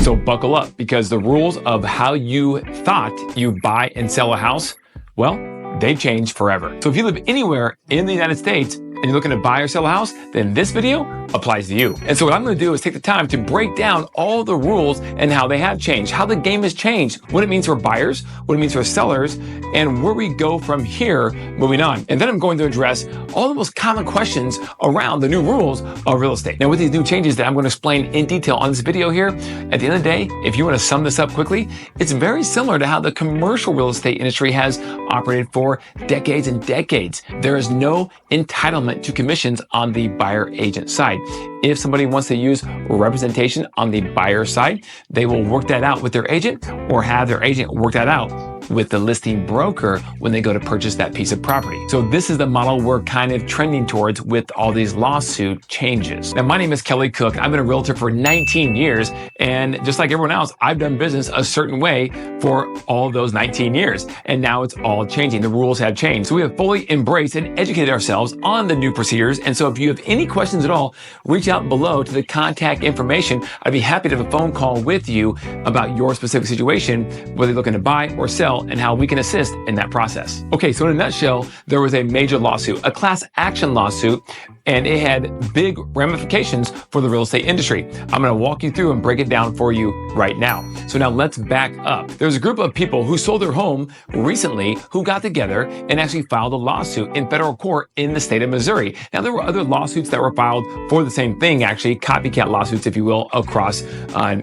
So buckle up, because the rules of how you thought you buy and sell a house, well, they changed forever. So if you live anywhere in the United States and you're looking to buy or sell a house, then this video applies to you. And so what I'm going to do is take the time to break down all the rules and how they have changed, how the game has changed, what it means for buyers, what it means for sellers, and where we go from here moving on. And then I'm going to address all the most common questions around the new rules of real estate. Now, with these new changes that I'm going to explain in detail on this video here, at the end of the day, if you want to sum this up quickly, it's very similar to how the commercial real estate industry has operated for decades and decades. There is no entitlement to commissions on the buyer agent side. If somebody wants to use representation on the buyer side, they will work that out with their agent or have their agent work that out with the listing broker when they go to purchase that piece of property. So this is the model we're kind of trending towards with all these lawsuit changes. Now, my name is Kelly Cook. I've been a realtor for 19 years. And just like everyone else, I've done business a certain way for all of those 19 years. And now it's all changing. The rules have changed. So we have fully embraced and educated ourselves on the new procedures. And so if you have any questions at all, reach out below to the contact information. I'd be happy to have a phone call with you about your specific situation, whether you're looking to buy or sell, and how we can assist in that process. Okay, so in a nutshell, there was a major lawsuit, a class action lawsuit, and it had big ramifications for the real estate industry. I'm going to walk you through and break it down for you right now. So now let's back up. There's a group of people who sold their home recently who got together and actually filed a lawsuit in federal court in the state of Missouri. Now, there were other lawsuits that were filed for the same thing, actually, copycat lawsuits, if you will, across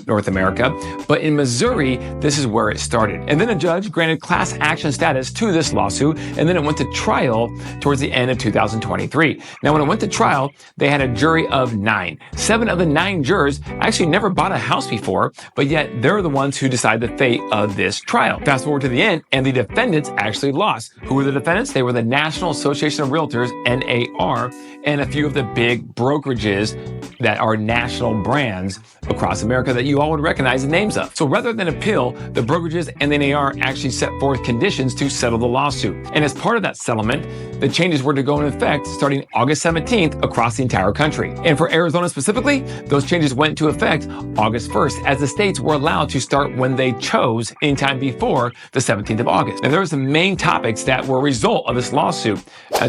North America. But in Missouri, this is where it started. And then a judge granted class action status to this lawsuit, and then it went to trial towards the end of 2023. Now, when it went to trial, they had a jury of 9. 7 of the 9 jurors actually never bought a house before, but yet they're the ones who decide the fate of this trial. Fast forward to the end, and the defendants actually lost. Who were the defendants? They were the National Association of Realtors, NAR, and a few of the big brokerages that are national brands across America that you all would recognize the names of. So rather than appeal, the brokerages and the NAR actually set forth conditions to settle the lawsuit. And as part of that settlement, the changes were to go into effect starting August 17th across the entire country. And for Arizona specifically, those changes went into effect August 1st, as the states were allowed to start when they chose anytime before the 17th of August. Now, there were some main topics that were a result of this lawsuit.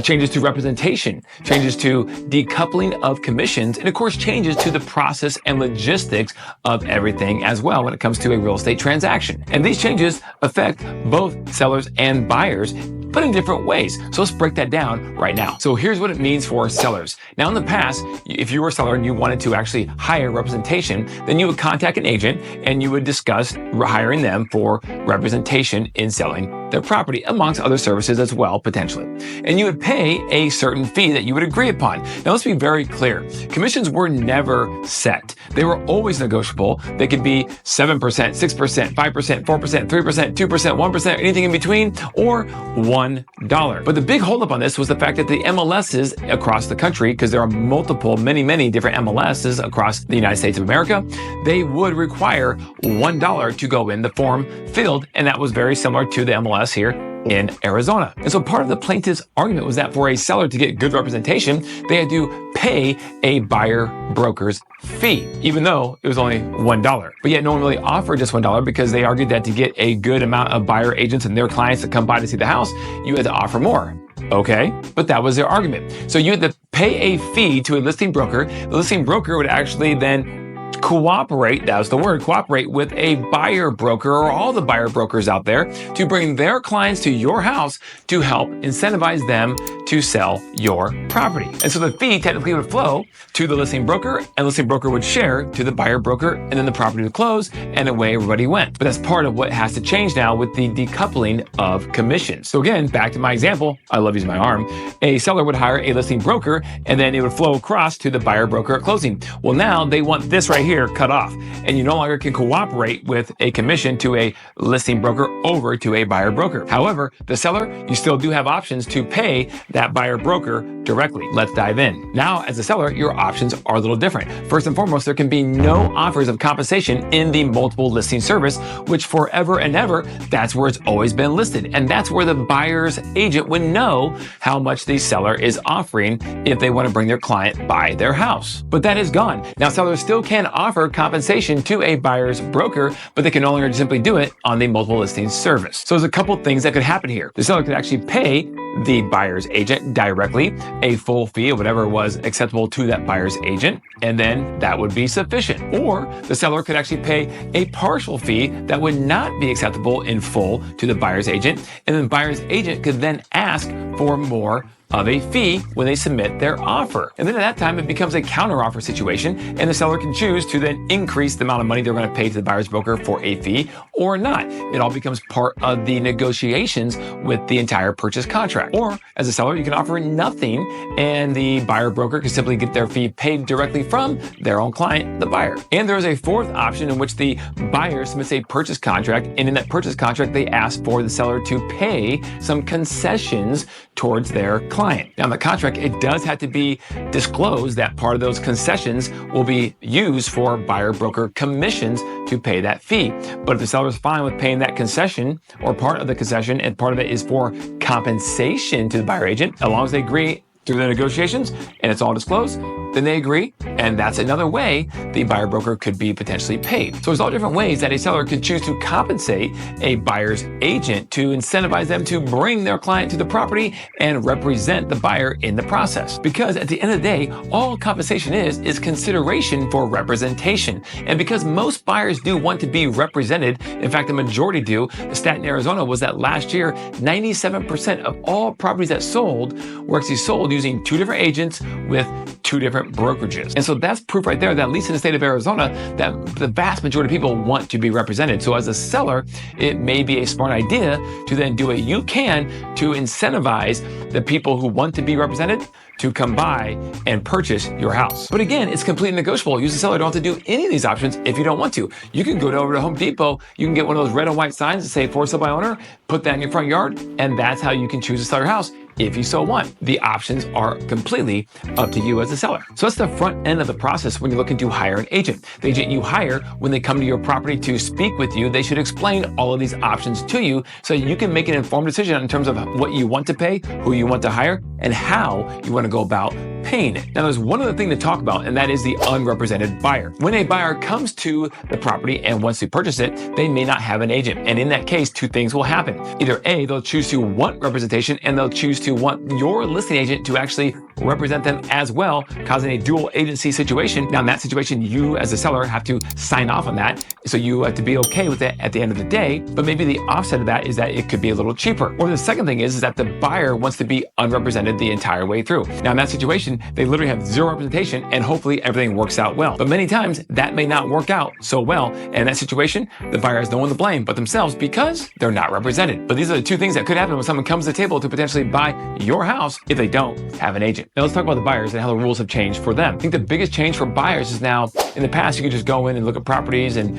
Changes to representation, changes to decoupling of commissions, and of course, changes to the process and logistics of everything as well when it comes to a real estate transaction. And these changes affect both sellers and buyers, but in different ways. So let's break that down right now. So here's what it means for sellers. Now, in the past, if you were a seller and you wanted to actually hire representation, then you would contact an agent and you would discuss hiring them for representation in selling their property, amongst other services as well, potentially. And you would pay a certain fee that you would agree upon. Now, let's be very clear. Commissions were never set. They were always negotiable. They could be 7%, 6%, 5%, 4%, 3%, 2%, 1%, anything in between, or $1. But the big holdup on this was the fact that the MLSs across the country, because there are many different MLSs across the United States of America, they would require $1 to go in the form filled, and that was very similar to the MLS here in Arizona. And so part of the plaintiff's argument was that for a seller to get good representation, they had to pay a buyer broker's fee, even though it was only $1. But yet no one really offered just $1 because they argued that to get a good amount of buyer agents and their clients to come by to see the house, you had to offer more. Okay, but that was their argument. So you had to pay a fee to a listing broker. The listing broker would actually then cooperate, that was the word, cooperate with a buyer broker or all the buyer brokers out there to bring their clients to your house to help incentivize them to sell your property. And so the fee technically would flow to the listing broker, and the listing broker would share to the buyer broker, and then the property would close, and away everybody went. But that's part of what has to change now with the decoupling of commissions. So again, back to my example, I love using my arm, a seller would hire a listing broker, and then it would flow across to the buyer broker at closing. Well, now they want this right here cut off, and you no longer can cooperate with a commission to a listing broker over to a buyer broker. However, the seller, you still do have options to pay that buyer broker directly. Let's dive in. Now, as a seller, your options are a little different. First and foremost, there can be no offers of compensation in the multiple listing service, which forever and ever, that's where it's always been listed. And that's where the buyer's agent would know how much the seller is offering if they want to bring their client by their house. But that is gone. Now, sellers still can offer compensation to a buyer's broker, but they can no longer simply do it on the multiple listings service. So there's a couple things that could happen here. The seller could actually pay the buyer's agent directly a full fee of whatever was acceptable to that buyer's agent, and then that would be sufficient. Or the seller could actually pay a partial fee that would not be acceptable in full to the buyer's agent, and then the buyer's agent could then ask for more of a fee when they submit their offer. And then at that time, it becomes a counteroffer situation, and the seller can choose to then increase the amount of money they're going to pay to the buyer's broker for a fee or not. It all becomes part of the negotiations with the entire purchase contract. Or as a seller, you can offer nothing, and the buyer broker can simply get their fee paid directly from their own client, the buyer. And there is a fourth option in which the buyer submits a purchase contract, and in that purchase contract, they ask for the seller to pay some concessions towards their client. Now, in the contract, it does have to be disclosed that part of those concessions will be used for buyer broker commissions to pay that fee. But if the seller is fine with paying that concession or part of the concession, and part of it is for compensation to the buyer agent, as long as they agree through the negotiations and it's all disclosed, then they agree, and that's another way the buyer broker could be potentially paid. So there's all different ways that a seller could choose to compensate a buyer's agent to incentivize them to bring their client to the property and represent the buyer in the process. Because at the end of the day, all compensation is consideration for representation. And because most buyers do want to be represented, in fact, the majority do, the stat in Arizona was that last year, 97% of all properties that sold were actually sold using 2 different agents with 2 different brokerages. And so that's proof right there that at least in the state of Arizona, that the vast majority of people want to be represented. So as a seller, it may be a smart idea to then do what you can to incentivize the people who want to be represented to come by and purchase your house. But again, it's completely negotiable. You as a seller don't have to do any of these options if you don't want to. You can go over to Home Depot, you can get one of those red and white signs that say for sale by owner, put that in your front yard, and that's how you can choose to sell your house if you so want. The options are completely up to you as a seller. So that's the front end of the process when you're looking to hire an agent. The agent you hire, when they come to your property to speak with you, they should explain all of these options to you so you can make an informed decision in terms of what you want to pay, who you want to hire, and how you want to go about paying it. Now, there's one other thing to talk about, and that is the unrepresented buyer. When a buyer comes to the property and wants to purchase it, they may not have an agent. And in that case, 2 things will happen. Either A, they'll choose to want representation, and they'll choose to want your listing agent to actually represent them as well, causing a dual agency situation. Now, in that situation, you as a seller have to sign off on that. So you have to be okay with it at the end of the day. But maybe the offset of that is that it could be a little cheaper. Or the second thing is that the buyer wants to be unrepresented the entire way through. Now, in that situation, they literally have 0 representation, and hopefully everything works out well. But many times that may not work out so well. And in that situation, the buyer has no one to blame but themselves because they're not represented. But these are the 2 things that could happen when someone comes to the table to potentially buy your house if they don't have an agent. Now let's talk about the buyers and how the rules have changed for them. I think the biggest change for buyers is now, in the past, you could just go in and look at properties and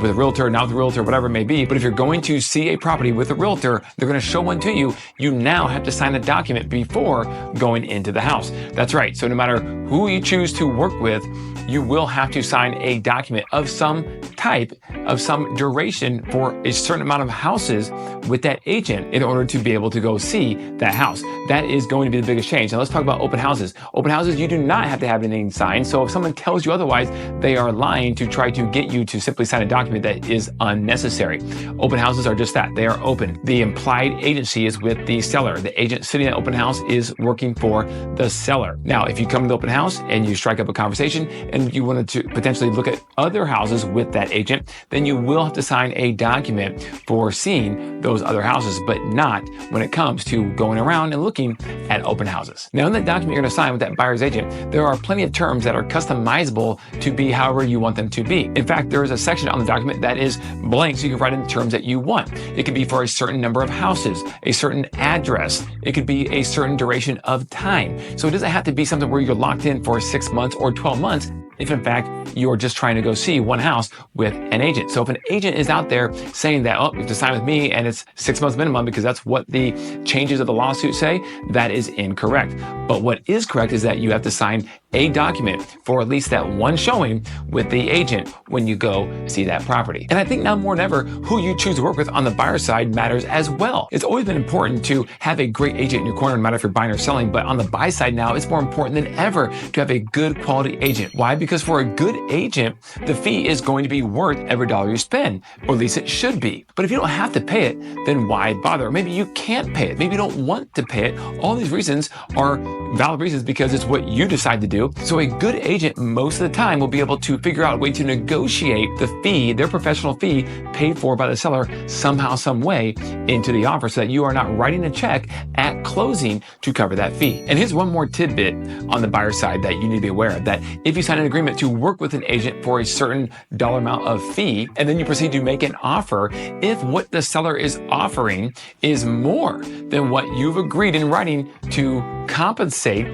with a realtor, not with a realtor, whatever it may be. But if you're going to see a property with a realtor, they're going to show one to you. You now have to sign a document before going into the house. That's right. So no matter who you choose to work with, you will have to sign a document of some type, of some duration for a certain amount of houses with that agent in order to be able to go see that house. That is going to be the biggest change. Now let's talk about open houses. Open houses, you do not have to have anything signed. So if someone tells you otherwise, they are lying to try to get you to simply sign a document that is unnecessary. Open houses are just that. They are open. The implied agency is with the seller. The agent sitting at open house is working for the seller. Now, if you come to the open house and you strike up a conversation and you wanted to potentially look at other houses with that agent, then you will have to sign a document for seeing those other houses, but not when it comes to going around and looking at open houses. Now, in that document you're going to sign with that buyer's agent, there are plenty of terms that are customizable to be however you want them to be. In fact, there is a section on the document that is blank, so you can write in the terms that you want. It could be for a certain number of houses, a certain address. It could be a certain duration of time. So it doesn't have to be something where you're locked in for 6 months or 12 months. If in fact you're just trying to go see one house with an agent. So if an agent is out there saying that, oh, you have to sign with me and it's 6 months minimum because that's what the changes of the lawsuit say, that is incorrect. But what is correct is that you have to sign a document for at least that one showing with the agent when you go see that property. And I think now more than ever, who you choose to work with on the buyer side matters as well. It's always been important to have a great agent in your corner, no matter if you're buying or selling, but on the buy side now, it's more important than ever to have a good quality agent. Why? Because for a good agent, the fee is going to be worth every dollar you spend, or at least it should be. But if you don't have to pay it, then why bother? Maybe you can't pay it. Maybe you don't want to pay it. All these reasons are valid reasons because it's what you decide to do. So a good agent most of the time will be able to figure out a way to negotiate the fee, their professional fee, paid for by the seller somehow, some way into the offer so that you are not writing a check at closing to cover that fee. And here's one more tidbit on the buyer side that you need to be aware of, that if you sign an agreement to work with an agent for a certain dollar amount of fee, and then you proceed to make an offer, if what the seller is offering is more than what you've agreed in writing to compensate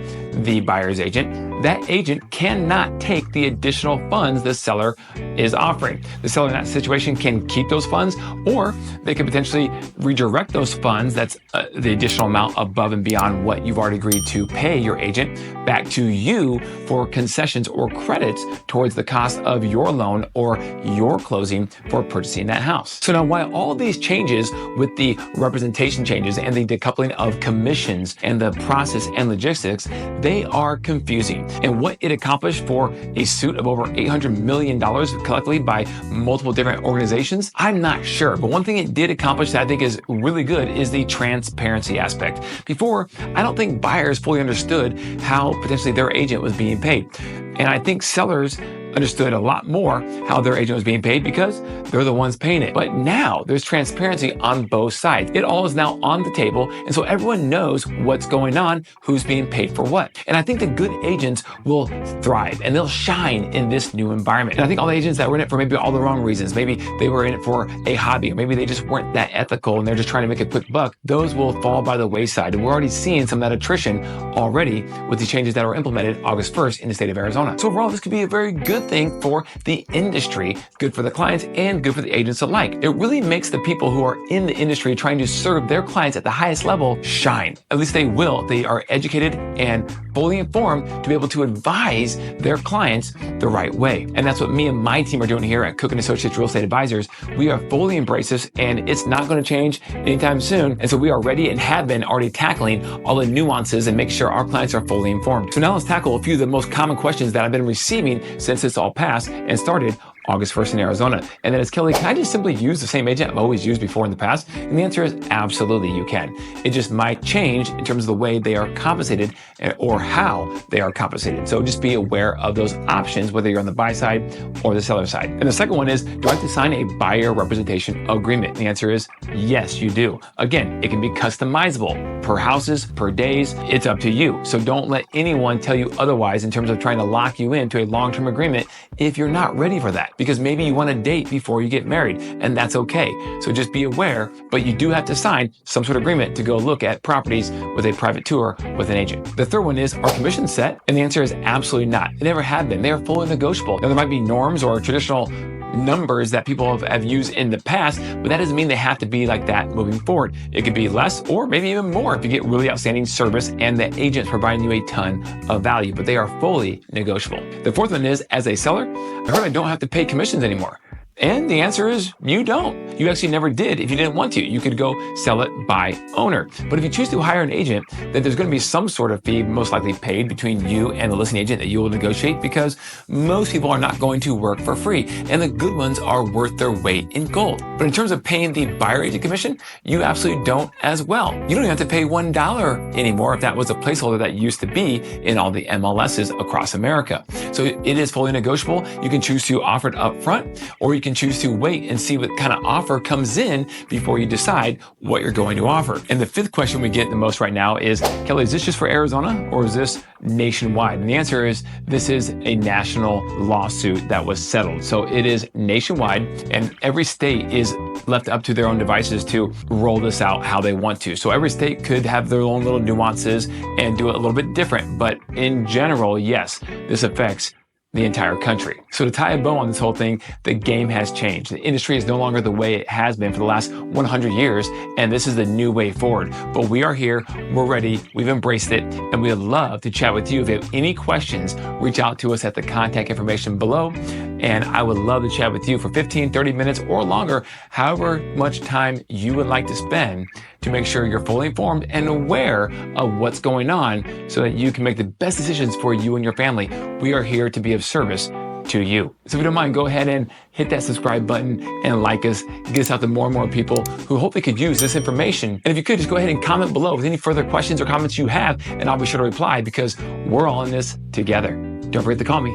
the buyer's agent, that agent cannot take the additional funds the seller is offering. The seller in that situation can keep those funds, or they can potentially redirect those funds, that's the additional amount above and beyond what you've already agreed to pay your agent, back to you for concessions or credits towards the cost of your loan or your closing for purchasing that house. So now, while all these changes with the representation changes and the decoupling of commissions and the process and logistics, they are confusing. And what it accomplished for a suit of over $800 million collectively by multiple different organizations, I'm not sure. But one thing it did accomplish that I think is really good is the transparency aspect. Before, I don't think buyers fully understood how potentially their agent was being paid. And I think sellers understood a lot more how their agent was being paid because they're the ones paying it. But now there's transparency on both sides. It all is now on the table. And so everyone knows what's going on, who's being paid for what. And I think the good agents will thrive and they'll shine in this new environment. And I think all the agents that were in it for maybe all the wrong reasons, maybe they were in it for a hobby, or maybe they just weren't that ethical and they're just trying to make a quick buck, those will fall by the wayside. And we're already seeing some of that attrition already with the changes that were implemented August 1st in the state of Arizona. So overall, this could be a very good thing for the industry, good for the clients and good for the agents alike. It really makes the people who are in the industry trying to serve their clients at the highest level shine. At least they will. They are educated and fully informed to be able to advise their clients the right way. And that's what me and my team are doing here at Cook & Associates Real Estate Advisors. We are fully embrace this and it's not going to change anytime soon. And so we are ready and have been already tackling all the nuances and make sure our clients are fully informed. So now let's tackle a few of the most common questions that I've been receiving since it's all passed and started August 1st in Arizona. And then it's, Kelly, can I just simply use the same agent I've always used before in the past? And the answer is absolutely you can. It just might change in terms of the way they are compensated or how they are compensated. So just be aware of those options, whether you're on the buy side or the seller side. And the second one is, do I have to sign a buyer representation agreement? The answer is yes, you do. Again, it can be customizable per houses, per days. It's up to you. So don't let anyone tell you otherwise in terms of trying to lock you into a long-term agreement if you're not ready for that. Because maybe you want to date before you get married, and that's okay. So just be aware, but you do have to sign some sort of agreement to go look at properties with a private tour with an agent. The third one is, are commissions set? And the answer is absolutely not. They never have been. They are fully negotiable. Now, there might be norms or traditional numbers that people have used in the past, but that doesn't mean they have to be like that moving forward. It could be less or maybe even more if you get really outstanding service and the agent's providing you a ton of value, but they are fully negotiable. The fourth one is, as a seller, I heard I don't have to pay commissions anymore. And the answer is you don't. You actually never did if you didn't want to. You could go sell it by owner. But if you choose to hire an agent, then there's going to be some sort of fee most likely paid between you and the listing agent that you will negotiate, because most people are not going to work for free. And the good ones are worth their weight in gold. But in terms of paying the buyer agent commission, you absolutely don't as well. You don't even have to pay $1 anymore if that was a placeholder that used to be in all the MLSs across America. So it is fully negotiable. You can choose to offer it up front, or you can choose to wait and see what kind of offer comes in before you decide what you're going to offer. And the fifth question we get the most right now is, Kelly, is this just for Arizona or is this nationwide? And the answer is, this is a national lawsuit that was settled. So it is nationwide, and every state is left up to their own devices to roll this out how they want to. So every state could have their own little nuances and do it a little bit different. But in general, yes, this affects the entire country. So to tie a bow on this whole thing, the game has changed. The industry is no longer the way it has been for the last 100 years, and this is the new way forward. But we are here, we're ready, we've embraced it, and we would love to chat with you. If you have any questions, reach out to us at the contact information below, and I would love to chat with you for 15, 30 minutes or longer, however much time you would like to spend to make sure you're fully informed and aware of what's going on so that you can make the best decisions for you and your family. We are here to be of service to you. So if you don't mind, go ahead and hit that subscribe button and like us. Get us out to more and more people who hopefully could use this information. And if you could, just go ahead and comment below with any further questions or comments you have, and I'll be sure to reply because we're all in this together. Don't forget to call me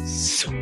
soon.